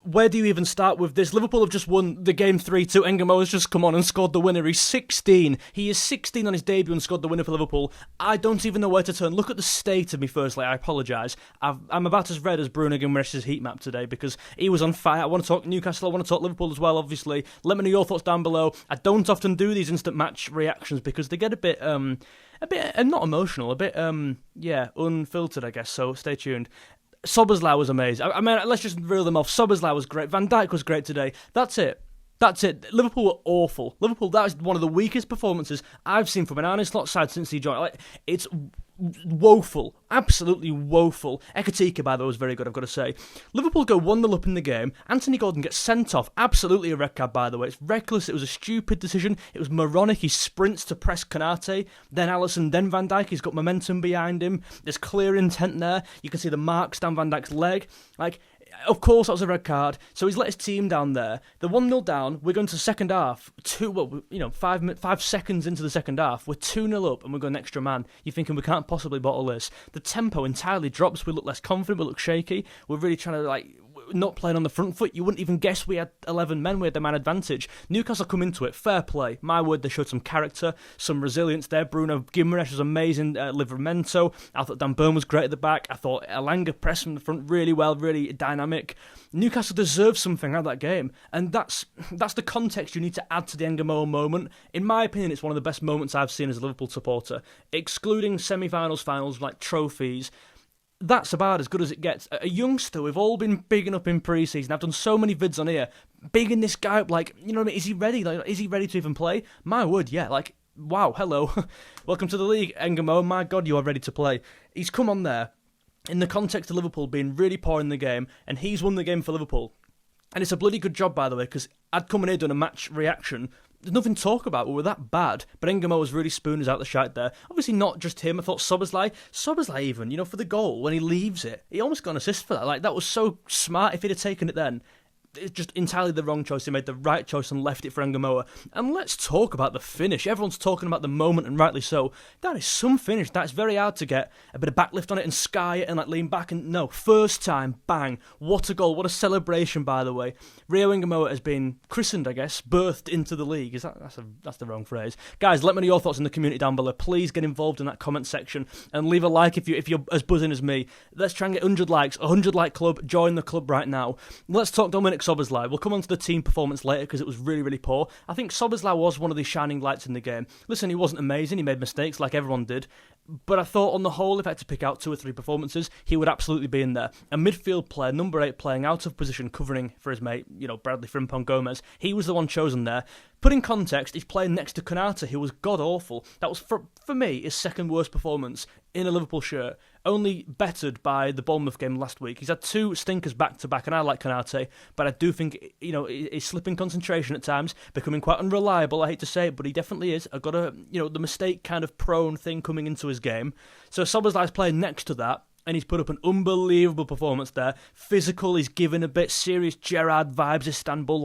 where do you even start with this? Liverpool have just won the game 3-2. Engamo has just come on and scored the winner. He's 16. He is 16 on his debut and scored the winner for Liverpool. I don't even know where to turn. Look at the state of me firstly. I apologise. I'm about as red as Bruno Guimaraes' heat map today because he was on fire. I want to talk Newcastle. I want to talk Liverpool as well, obviously. Let me know your thoughts down below. I don't often do these instant match reactions because they get a bit not emotional, a bit unfiltered, I guess. So stay tuned. Szoboszlai was amazing. I mean, let's just reel them off. Szoboszlai was great. Van Dijk was great today. That's it. Liverpool were awful. Liverpool, that is one of the weakest performances I've seen from an Arne Slot side since he joined. It's woeful. Absolutely woeful. Ekatike, by the way, was very good, I've got to say. Liverpool go 1-0 up in the game. Anthony Gordon gets sent off. Absolutely a red card, by the way. It's reckless. It was a stupid decision. It was moronic. He sprints to press Konate, then Alisson, then Van Dijk. He's got momentum behind him. There's clear intent there. You can see the marks down Van Dijk's leg. Of course, that was a red card. So he's let his team down there. They're 1-0 down. We're going to the second half. 5 seconds into the second half. We're 2-0 up and we're going extra man. You're thinking we can't possibly bottle this. The tempo entirely drops. We look less confident. We look shaky. We're really trying to not playing on the front foot. You wouldn't even guess we had 11 men. We had the man advantage. Newcastle come into it. Fair play. My word, they showed some character, some resilience there. Bruno Guimaraes was amazing. Livramento. I thought Dan Burn was great at the back. I thought Elanga pressed from the front really well, really dynamic. Newcastle deserves something out of that game. And that's the context you need to add to the Engamo moment. In my opinion, it's one of the best moments I've seen as a Liverpool supporter. Excluding semi-finals, finals, like trophies, that's about as good as it gets. A youngster, we've all been bigging up in pre-season. I've done so many vids on here, bigging this guy up, you know what I mean? Is he ready? Is he ready to even play? My word, yeah. Wow, hello. Welcome to the league, Engamo. My God, you are ready to play. He's come on there in the context of Liverpool being really poor in the game, and he's won the game for Liverpool. And it's a bloody good job, by the way, because I'd come in here done a match reaction. There's nothing to talk about. We were that bad. But Engamo was really spooned us out the shite there. Obviously not just him. I thought Szoboszlai even, for the goal, when he leaves it, he almost got an assist for that. That was so smart. If he'd have taken it then, it's just entirely the wrong choice. He made the right choice and left it for Engamoa. And let's talk about the finish. Everyone's talking about the moment, and rightly so. That is some finish. That's very hard to get a bit of backlift on it and sky it and lean back. And no, first time, bang. What a goal. What a celebration, by the way. Rio Engamoa has been christened, I guess, birthed into the league. That's the wrong phrase. Guys, let me know your thoughts in the community down below. Please get involved in that comment section and leave a like if you're as buzzing as me. Let's try and get 100 likes. 100 like club. Join the club right now. Let's talk Dominic Szoboszlai. We'll come on to the team performance later because it was really, really poor. I think Szoboszlai was one of the shining lights in the game. Listen, he wasn't amazing. He made mistakes like everyone did. But I thought on the whole, if I had to pick out 2 or 3 performances, he would absolutely be in there. A midfield player, number 8, playing out of position, covering for his mate, Bradley Frimpong Gomez. He was the one chosen there. Put in context, he's playing next to Konate, who was god-awful. That was, for me, his second worst performance in a Liverpool shirt, only bettered by the Bournemouth game last week. He's had 2 stinkers back-to-back, and I like Konate, but I do think, he's slipping concentration at times, becoming quite unreliable, I hate to say it, but he definitely is. I've got the mistake kind of prone thing coming into his game. So Szoboszlai's playing next to that, and he's put up an unbelievable performance there. Physical, he's given a bit serious Gerrard vibes, Istanbul,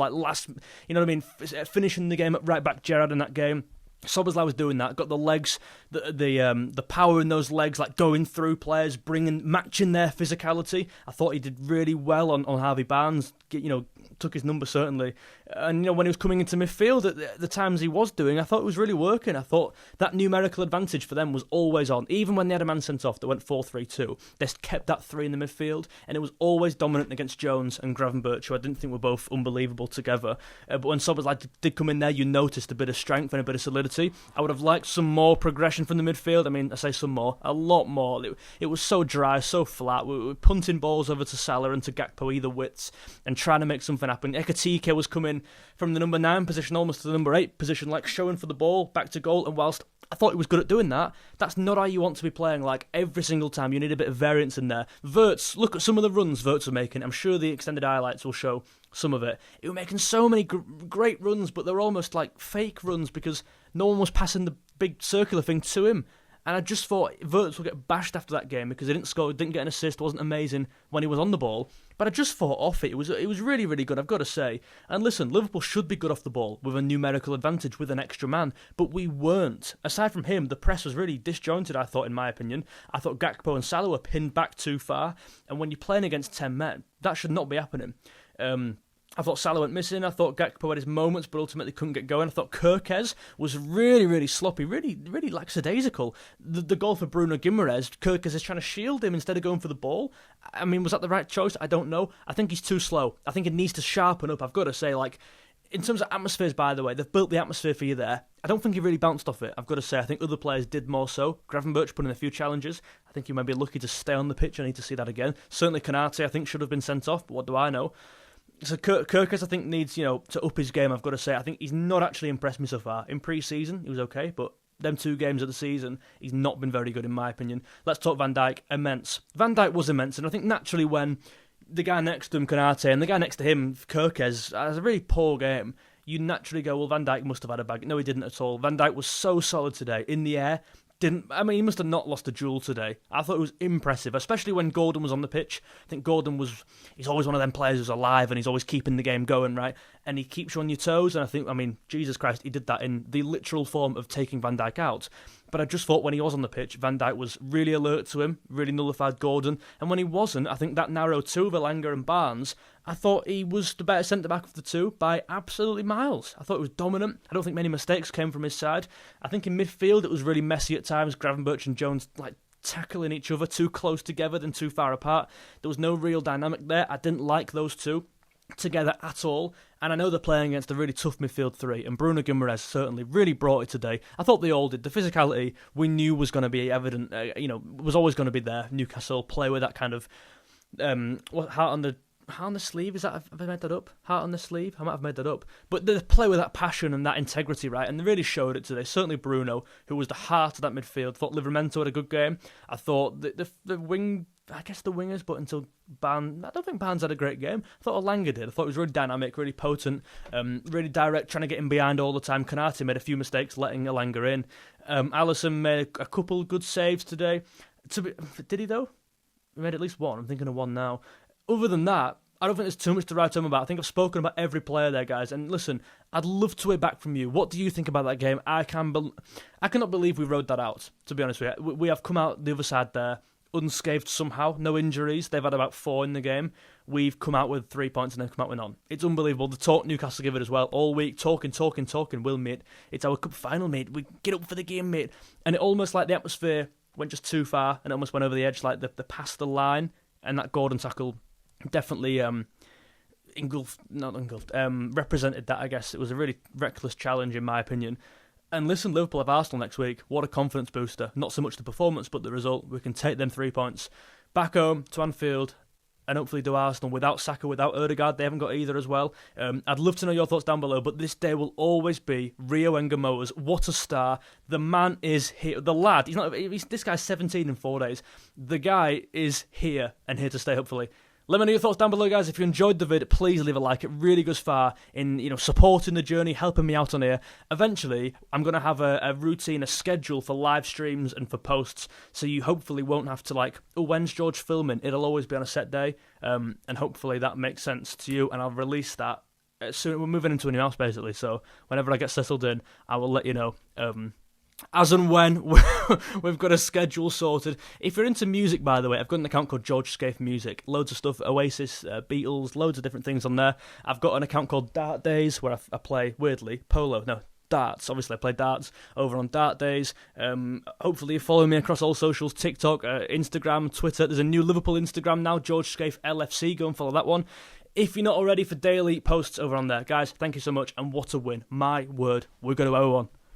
finishing the game at right back Gerrard in that game. Szoboszlai was doing that, got the legs, the power in those legs, going through players, matching their physicality. I thought he did really well on Harvey Barnes, took his number certainly. And when he was coming into midfield at the times he was doing, I thought it was really working. I thought that numerical advantage for them was always on. Even when they had a man sent off that went 4-3-2, they kept that 3 in the midfield, and it was always dominant against Jones and Gravenberch, who I didn't think were both unbelievable together. But when Szoboszlai did come in there, you noticed a bit of strength and a bit of solidity. I would have liked some more progression from the midfield. I mean, I say some more, a lot more. It was so dry, so flat. We were punting balls over to Salah and to Gakpo either widths and trying to make something happen. Ekatike was coming from the number 9 position almost to the number 8 position, showing for the ball, back to goal, and whilst I thought he was good at doing that, that's not how you want to be playing every single time. You need a bit of variance in there. Wirtz, look at some of the runs Wirtz are making. I'm sure the extended highlights will show some of it. He was making so many great runs, but they're almost fake runs because no one was passing the big circular thing to him. And I just thought Wirtz would get bashed after that game because he didn't score, didn't get an assist, wasn't amazing when he was on the ball. But I just thought off it. It was really, really good, I've got to say. And listen, Liverpool should be good off the ball with a numerical advantage with an extra man. But we weren't. Aside from him, the press was really disjointed, I thought, in my opinion. I thought Gakpo and Salah were pinned back too far. And when you're playing against 10 men, that should not be happening. I thought Salah went missing. I thought Gakpo had his moments, but ultimately couldn't get going. I thought Kirkez was really, really sloppy, really, really lackadaisical. The goal for Bruno Guimaraes, Kirkez is trying to shield him instead of going for the ball. I mean, was that the right choice? I don't know. I think he's too slow. I think he needs to sharpen up. I've got to say, like, in terms of atmospheres, by the way, they've built the atmosphere for you there. I don't think he really bounced off it, I've got to say. I think other players did more so. Gravenberch put in a few challenges. I think he might be lucky to stay on the pitch. I need to see that again. Certainly Konate, I think, should have been sent off, but what do I know? So Kirkez, I think, needs, to up his game, I've got to say. I think he's not actually impressed me so far. In pre-season, he was okay, but them 2 games of the season, he's not been very good in my opinion. Let's talk Van Dijk. Immense. Van Dijk was immense, and I think naturally when the guy next to him, Konate, and the guy next to him, Kirkez, has a really poor game, you naturally go, well, Van Dijk must have had a bag. No, he didn't at all. Van Dijk was so solid today. In the air, he must have not lost a duel today. I thought it was impressive, especially when Gordon was on the pitch. I think Gordon he's always one of them players who's alive and he's always keeping the game going, right? And he keeps you on your toes, and I think, Jesus Christ, he did that in the literal form of taking Van Dijk out. But I just thought when he was on the pitch, Van Dijk was really alert to him, really nullified Gordon. And when he wasn't, I think that narrow 2 of Elanga and Barnes, I thought he was the better centre-back of the 2 by absolutely miles. I thought it was dominant. I don't think many mistakes came from his side. I think in midfield it was really messy at times. Gravenberch and Jones tackling each other, too close together than too far apart. There was no real dynamic there. I didn't like those 2 together at all, and I know they're playing against a really tough midfield 3, and Bruno Guimaraes certainly really brought it today. I thought they all did. The physicality we knew was going to be evident, was always going to be there. Newcastle play with that kind of heart on the sleeve, have I made that up? Heart on the sleeve? I might have made that up. But they play with that passion and that integrity, right? And they really showed it today. Certainly Bruno, who was the heart of that midfield. Thought Livramento had a good game. I thought the wingers, but until Barnes, I don't think Barnes had a great game. I thought Elanga did. I thought it was really dynamic, really potent, really direct, trying to get him behind all the time. Konate made a few mistakes, letting Elanga in. Alisson made a couple good saves today. Did he though? He made at least one. I'm thinking of one now. Other than that, I don't think there's too much to write home about. I think I've spoken about every player there, guys. And listen, I'd love to hear back from you. What do you think about that game? I cannot believe we rode that out, to be honest with you. We have come out the other side there unscathed somehow. No injuries. They've had about 4 in the game. We've come out with 3 points and they've come out with none. It's unbelievable. The talk Newcastle give it as well. All week, talking. Will, mate. It's our cup final, mate. We get up for the game, mate. And it almost like the atmosphere went just too far and almost went over the edge, like the past the line. And that Gordon tackle definitely represented that, I guess. It was a really reckless challenge, in my opinion. And listen, Liverpool have Arsenal next week. What a confidence booster. Not so much the performance, but the result. We can take them 3 points back home to Anfield and hopefully do Arsenal without Saka, without Ødegaard. They haven't got either as well. I'd love to know your thoughts down below, but this day will always be Rio Engamoa's. What a star. The man is here. The lad, this guy's 17 in 4 days. The guy is here and here to stay, hopefully. Let me know your thoughts down below, guys. If you enjoyed the vid, please leave a like. It really goes far in supporting the journey, helping me out on here. Eventually, I'm going to have a routine, a schedule for live streams and for posts, so you hopefully won't have to when's George filming? It'll always be on a set day, and hopefully that makes sense to you, and I'll release that soon. We're moving into a new house, basically, so whenever I get settled in, I will let you know. As and when we've got a schedule sorted. If you're into music, by the way, I've got an account called George Scaife Music. Loads of stuff, Oasis, Beatles, loads of different things on there. I've got an account called Dart Days where I play, weirdly, darts. Obviously, I play darts over on Dart Days. Hopefully, you follow me across all socials, TikTok, Instagram, Twitter. There's a new Liverpool Instagram now, George Scaife LFC. Go and follow that one. If you're not already, for daily posts over on there. Guys, thank you so much, and what a win. My word, we're going to 0-1.